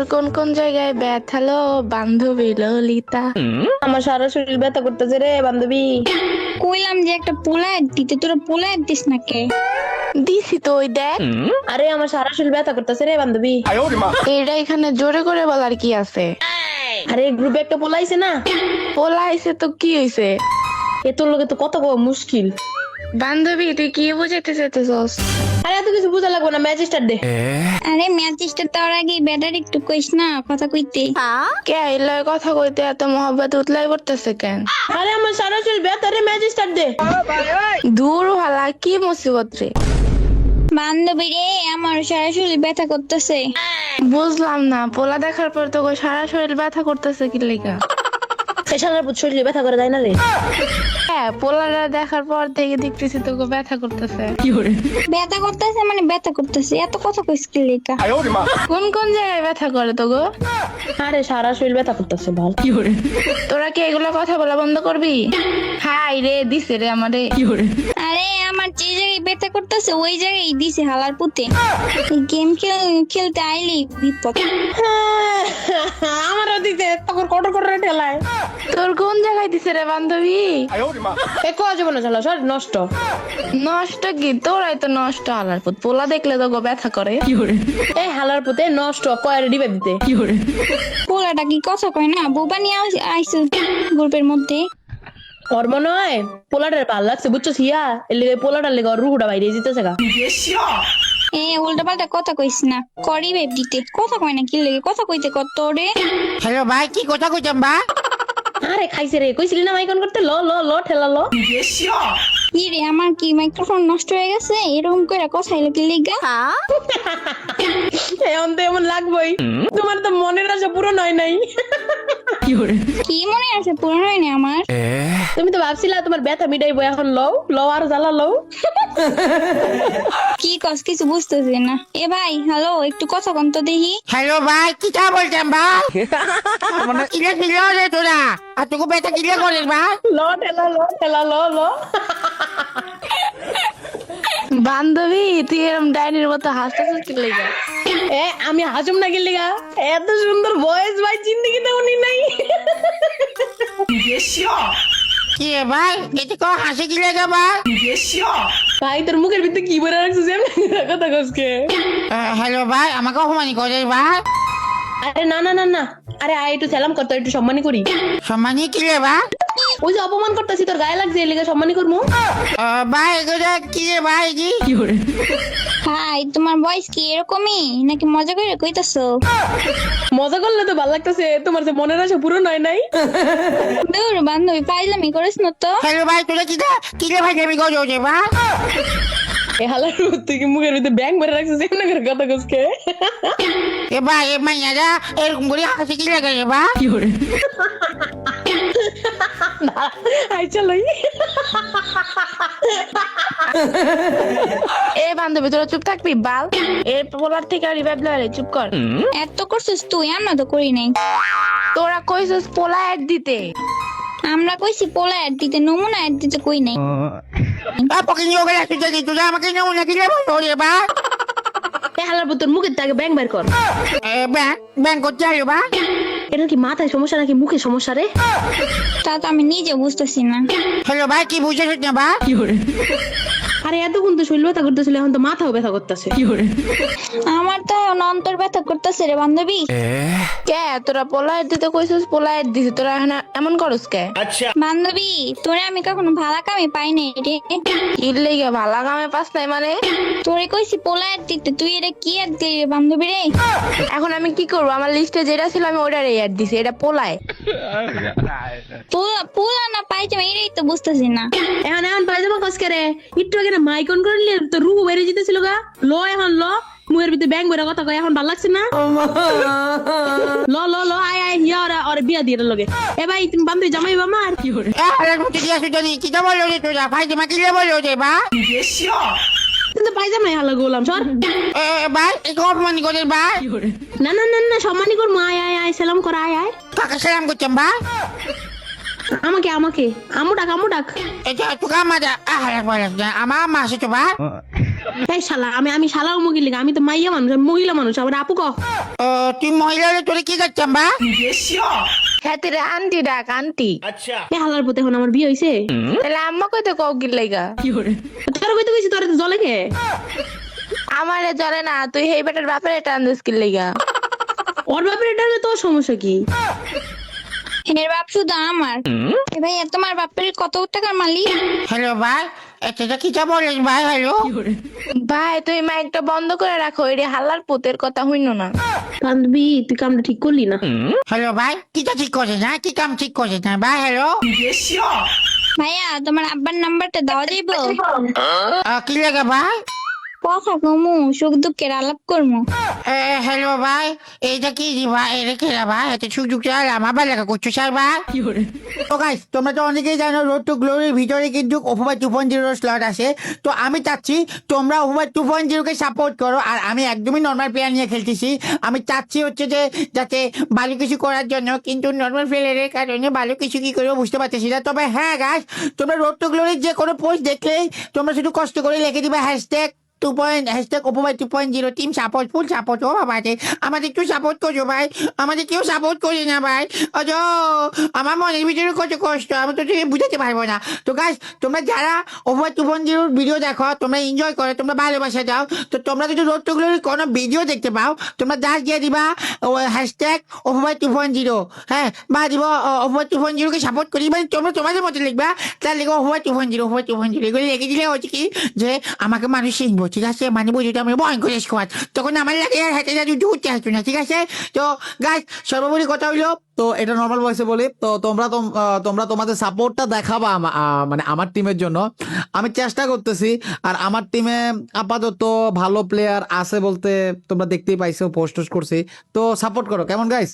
তোর কোন কোন জায়গায় ব্যথালো বান্ধবী ললিতা? আমার সারা শরীর ব্যথা করতেছে রে বান্ধবী। কইলাম যে একটা পোলায় দিতে, তোরা পোলায় দিস না কে? দিছি তো, ওই দেখ। আরে আমার সারা শরীর ব্যথা করতেছে রে বান্ধবী। এটা এখানে জোরে করে বলার কি আছে? আরে গ্রুপে একটা পোলাইছে না, পোলা আইছে তো কি হইছে? এ তোর লোকে তো কত বড় মুশকিল। বান্ধবী তুই কি বুঝাইতে চাইতেছস? আরে এত কিছু বুঝা লাগবে না, ম্যাজিস্টার দে। আরে ম্যাচিসটা তার আগে ব্যাটার একটু কইস না কথা কইতে। কে আইলে কথা কইতে এত মহব্বত উতলাই পড়তেছে কেন? আরে আমার সারা শরীর ব্যথা রে, ম্যাজিস্টার দে। দূর হালা, কি মুসিবত রে? বান্ধবী রে, আমার সারা শরীর ব্যথা করতেছে। বুঝলাম না, পোলা দেখার পর তো সারা শরীর ব্যথা করতেছে কি লেগা? এ সারা শরীরে ব্যথা করে যায় না রে। হ্যাঁ, পোলাটা দেখার পর থেকে দেখতেছি তোকে ব্যথা করতেছে। ব্যথা করতেছে মানে ব্যথা করতেছে, এত কথা কইস কি লেখা? কোন কোন জায়গায় ব্যথা করে তোগো? আরে সারা শরীর ব্যথা করতেছে ভাল। তোরা কি এগুলো কথা বলা বন্ধ করবি? হাই রে, দিছে রে আমারে। আরে আমার যে জায়গায় ব্যথা করতেছে ওই জায়গায় দিছে হালার পুঁতে। গেম খেলতে আইলি বিপদ। আমারও দিতে তখন কটর করে ঠেলায়। তোর কোন জায়গায় দিছে রে বান্ধবী? এ কোয়া জীবনে ঝালা সব নষ্ট। নষ্ট কি? তোরাই তো নষ্ট হালার পুত। পোলা দেখলে তো ব্যথা করে। এই হালার পুতে নষ্ট কয়ের ডিবে দিতে। পোলাটা কি কথা কয় না? বোবা নিয়ে আইছে গ্রুপের মধ্যে। ওর মনে হয় পোলাটার ভাল লাগছে, বুঝছো হিয়া? এর লেগে পোলাটার লেগে ওর রুহুটা বাইরে যেতেছে গা। এ উল্টা পাল্টা কথা কইস না, করি বেব দিতে কথা কয় না কি লেগে? কথা কইতে কত রে। হ্যালো ভাই, কি কথা কইতাম বা? আরে খাইছে রে, কইছিলি না মাইকন করতে? ল ল ল ঠেলা ল। কি রে, আমার কি মাইক্রোফোন নষ্ট হয়ে গেছে? এরকম করে কথা হইলো কি লেগা? এমন তো এমন লাগবেই, তোমার তো মনের আশা পূরণ হয় নাই। কি মনে আছে পুরনো হয়নি আমার? তুমি তো ভাবছিলা তোমার ব্যথা মিটাইবো, এখন লও লও আর জ্বালা লও। কি কস কিছু বুঝতেছি না। এ ভাই হ্যালো, একটু কথা কন তো দেখি। হ্যালো ভাই, কি তা বলতাম বা? মানে কিলে কিলে রে তোরা, আর তোকে বেটা কিলে করিস বা? ল ঠেলা ল ঠেলা ল ল। বান্ধবী তুই এরকম ডাইনির মতো হাসতেছিস কি লেগা? এ আমি হাসুম না গেলি গা, এত সুন্দর ভয়েস ভাই জিন্দগিতে উনি নাই। কি রে ভাই, এতে কো হাসি কিলে গে বা? ভাই তোর মুখের ভিতরে কি বলে রাখছিস এমনি কথা কসকে? হ্যালো ভাই, আমাকে অপমানি করিস বা? আরে না না না না, আরে আয় একটু সালাম করতো, একটু সম্মানী করি। সম্মানি কি রে বা? ওই যে অপমান করতেছি তোর গায়ে লাগছে, এর লেগে সম্মানী করবো। ভাই এগুলো কি রে ভাই? কি হাই, তোমার বয়স কি এরকমই নাকি মজা করে কইতাছো? মজা করলে তো ভালো লাগতেছে, তোমার যে মনের আশা পূরণ হয় নাই। দূর বান্ধবী, পাইলামি করিস না তো। হ্যালো ভাই, তোরা কি রে ভাই আমি করো রে বা? এ হালার তুই কি মুখের ভিতরে ব্যাং মেরে রাখছিস এমনি করে কথা কসকে? এ ভাই এ মাইয়ারা এরকম করে হাসি কিলে গে রে বা? আই চলোই। এ বান্ধবী তোরা চুপ থাকবি বাল। এর পোলার থেকে আর রিভাইভ লয়, চুপ কর। এত করছিস তুই, আমরা তো করি নাই। তোরা কইছিস পোলা অ্যাড দিতে। আমরা কইছি পোলা অ্যাড দিতে, নমুনা অ্যাড দিতে কই নাই। পকিং যোগে রাখতে দিই, তোরা আমাকে নমুনা কিলে বলো রে বা? এ হালার তোর মুখের থেকে ব্যাং বের কর। ব্যাং করতে আরে বা? এটা কি মাথায় সমস্যা নাকি মুখে সমস্যা রে? তা তো আমি নিজে বুঝতেছি না। হ্যালো ভাই, কি বুঝেছ না বা? আরে এতক্ষণ তো শরীর ব্যথা করতেছিল, এখন তো মাথাও ব্যথা করতেছে। আমার তো এখন অন্তর ব্যথা করতেছে রে বান্ধবী। কে তোরা পোলা অ্যাড দিতে কইছিস, পোলা অ্যাড দিছিস, তোরা এখন এমন করস কে? বান্ধবী তোরে আমি কখনো ভাড়া কামে পাই নাই রে। কি লেগে ভালা কামে পাস নাই মানে? তোরে কইছি পোলা অ্যাড দিতে, তুই এটা কি অ্যাড দিলি রে বান্ধবী রে? এখন আমি কি করবো? আমার লিস্টে যেটা ছিল আমি ওটার অ্যাড দিছি, এটা পোলায়। পোলা না পাইজামা এটাই তো বুঝতেছি না। এখন এখন পায়জামা কসকে রে? একটু আগে না মাইকন করলি তো রুহ বেরিয়ে যেতেছিল গা। ল এখন ল, মুখের ভিতরে ব্যাং বেরা কথা কয়, এখন ভাল লাগছে না? ল ল ল আয় আয় হিয়া ওরে বিয়া দিয়ে লগে। এ ভাই তুমি বান্ধবী জামাই আমার কি করে? আরে মুটি দিয়া সুজানি কি তা বলো রে তোরা? ভাই তোমাকে কিলে বলো রে বা? কিন্তু পায়জামাই হালা গোলাম সর। ভাই একটু অপমানি করিস বা? না না না না, সম্মানী করবো। আয় আয় আয় সালাম কর, আয় আয়। কাকে সালাম করতাম বা? আমাকে আমাকে আমু ডাক আমু ডাক। এটা তোকে আমার আহারে বলে আমার মা আছে তো বা? এই শালা আমি শালা মুগি লিগা, আমি তো মাইয়া মানুষ, আমি মহিলা মানুষ, আমার আপু কহ। তুই মহিলা হলে তোরে কি করতাম বা হ্যাঁ তেরে আন্টি ডাক আন্টি। এই হালার পুতে এখন আমার বিয়ে হইছে। তাহলে আম্মা কইতে কও কি লাইগা? তোর কইতে কইছি তোর জলে কে? আমারে জ্বলে না, তুই হেই বেটার বাপের এটা আন্দাজ কি লাইগা? ওর বাপের এটা হলে তোর সমস্যা কি? এর বাপ শুধু আমার। এ ভাইয়া তোমার বাপের কত টাকার মালিক? হ্যালো ভাই, এটা কি বলেন ভাই? হ্যালো ভাই তুই মাইকটা বন্ধ করে রাখো, এর হাল্লার পুতের কথা হইনো না। বান্ধবী তুই কামটা ঠিক করলি না। হ্যালো ভাই, কিটা ঠিক করছে না? কি কাম ঠিক করছে না ভাই? হ্যালো ভাইয়া তোমার আব্বার নাম্বারটা দেওয়া যাইবো? কি লাগে ভাই? কথা কমু, সুখ দুঃখের আলাপ করমু। হ্যালো ভাই, এইটা কি ভাই? এটা কি রে ভাই? এত সুযোগ চাল আমার ভাই লেখা করছো স্যার ভাই? তো গাইস, তোমরা তো অনেকেই জানো রোড টু গ্লোরির ভিতরে কিন্তু ওভার 2.0 স্লট আছে। তো আমি চাচ্ছি তোমরা ওভার 2.0 কে সাপোর্ট করো, আর আমি একদমই নর্মাল প্লেয়ার নিয়ে খেলতেছি। আমি চাচ্ছি হচ্ছে যে যাতে ভালো কিছু করার জন্য, কিন্তু নর্মাল প্লেয়ারের কারণে ভালো কিছু কি করবো বুঝতে পারতেছি না। তবে হ্যাঁ গাইস, তোমরা রোড টু গ্লোরির যে কোনো পোস্ট দেখলেই তোমরা শুধু কষ্ট করে লিখে দিবে হ্যাশট্যাগ ওপোভাই 2.0 টিম সাপোর্ট, ফুল সাপোর্ট। ও বাবা রে, আমাদের একটু সাপোর্ট করছো ভাই, আমাদের কেউ সাপোর্ট করি না ভাই। অজো, আমার মনের ভিতরে কত কষ্ট, আমি তো তোকে বুঝাতে পারবো না। তো গাইস, তোমরা যারা ওপোভাই 2.0 ভিডিও দেখো, তোমরা এনজয় করো, তোমরা ভালোবাসা দাও, তো তোমরা যদি রোড টু গ্লোরির কোনো ভিডিও দেখতে পাও, তোমরা জাস্ট দিয়ে দিবা হ্যাশট্যাগ ওপোভাই 2.0, হ্যাঁ, বা দিব ওপোভাই 2.0 কে সাপোর্ট করি, মানে তোমরা তোমাদের মতো লিখবা, তার লিখবো ওপোভাই 2.0 এগুলো লিখে দিলে হচ্ছে কি যে আমাকে মানুষ চিনবো, ঠিক আছে? মানে বুঝি আমি ভয়ঙ্কর স্কোয়াড, তখন আমার লাগে আর হাতে যাতে উঠতে আসতো না, ঠিক আছে? তো গাইস, সর্বোপরি কথা হইলো, তো এটা নর্মাল ভয়েসে বলি, তো তোমরা তোমাদের সাপোর্টটা দেখাবা মানে আমার টিমের জন্য। আমি চেষ্টা করতেছি, আর আমার টিমে আপাতত ভালো প্লেয়ার আছে বলতে তোমরা দেখতেই পাইছো, পোস্ট করছি। তো সাপোর্ট করো, কেমন গাইস?